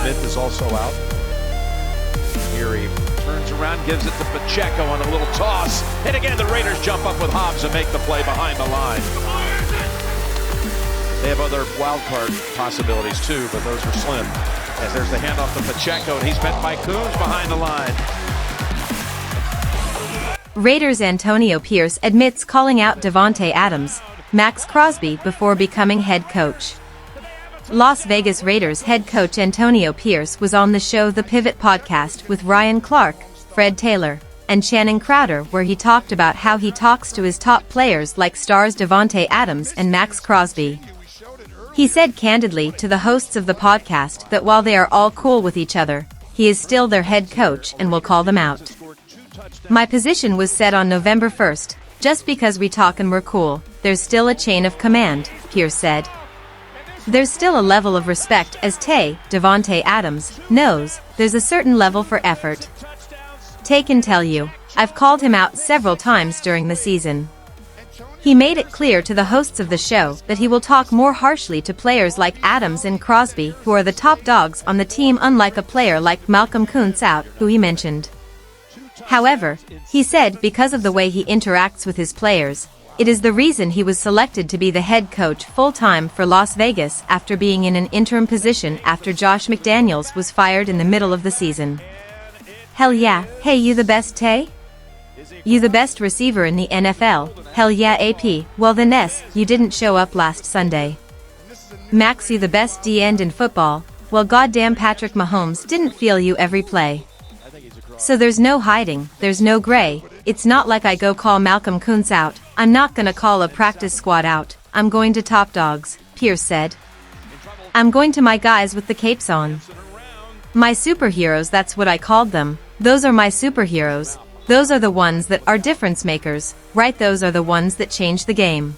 Smith is also out. Here he turns around, gives it to Pacheco on a little toss. And again, the Raiders jump up with Hobbs and make the play behind the line. They have other wild card possibilities too, but those are slim. As there's the handoff to Pacheco, and he's met by Coons behind the line. Raiders' Antonio Pierce admits calling out Davante Adams, Maxx Crosby before becoming head coach. Las Vegas Raiders head coach Antonio Pierce was on the show The Pivot Podcast with Ryan Clark, Fred Taylor, and Channing Crowder, where he talked about how he talks to his top players like stars Davante Adams and Maxx Crosby. He said candidly to the hosts of the podcast that while they are all cool with each other, he is still their head coach and will call them out. My position was set on November 1st, just because we talk and we're cool, there's still a chain of command, Pierce said. There's still a level of respect as Davante Adams knows there's a certain level for effort. Tay can tell you, I've called him out several times during the season. He made it clear to the hosts of the show that he will talk more harshly to players like Adams and Crosby, who are the top dogs on the team, unlike a player like Malcolm Kuntz out, who he mentioned. However, he said because of the way he interacts with his players, it is the reason he was selected to be the head coach full-time for Las Vegas after being in an interim position after Josh McDaniels was fired in the middle of the season. Hell yeah, hey you the best Tay? You the best receiver in the NFL, hell yeah AP, well then you didn't show up last Sunday. Max you the best D-end in football, well goddamn Patrick Mahomes didn't feel you every play. So there's no hiding, there's no gray, it's not like I go call Malcolm Kuntz out, I'm not gonna call a practice squad out, I'm going to top dogs, Pierce said. I'm going to my guys with the capes on. My superheroes, that's what I called them, those are my superheroes. Those are the ones that are difference makers, right? Those are the ones that change the game.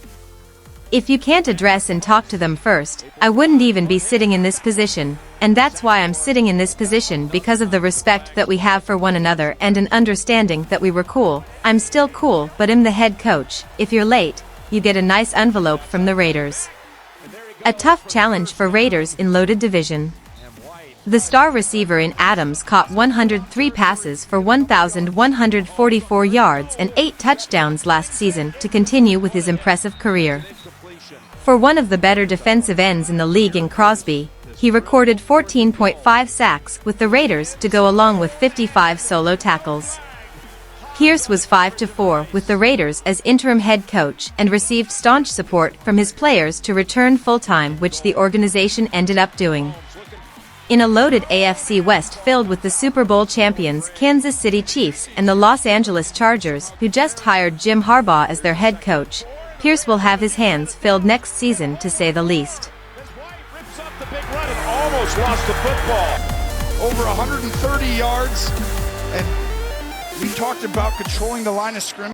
If you can't address and talk to them first, I wouldn't even be sitting in this position, and that's why I'm sitting in this position, because of the respect that we have for one another and an understanding that we were cool. I'm still cool, but I'm the head coach. If you're late, you get a nice envelope from the Raiders. A tough challenge for Raiders in loaded division. The star receiver in Adams caught 103 passes for 1,144 yards and 8 touchdowns last season to continue with his impressive career. For one of the better defensive ends in the league in Crosby, he recorded 14.5 sacks with the Raiders to go along with 55 solo tackles. Pierce was 5-4 with the Raiders as interim head coach and received staunch support from his players to return full-time, which the organization ended up doing. In a loaded AFC West filled with the Super Bowl champions Kansas City Chiefs and the Los Angeles Chargers, who just hired Jim Harbaugh as their head coach, Pierce will have his hands filled next season, to say the least. Rips up the big run and almost lost the football. Over 130 yards, and we talked about controlling the line of scrimmage.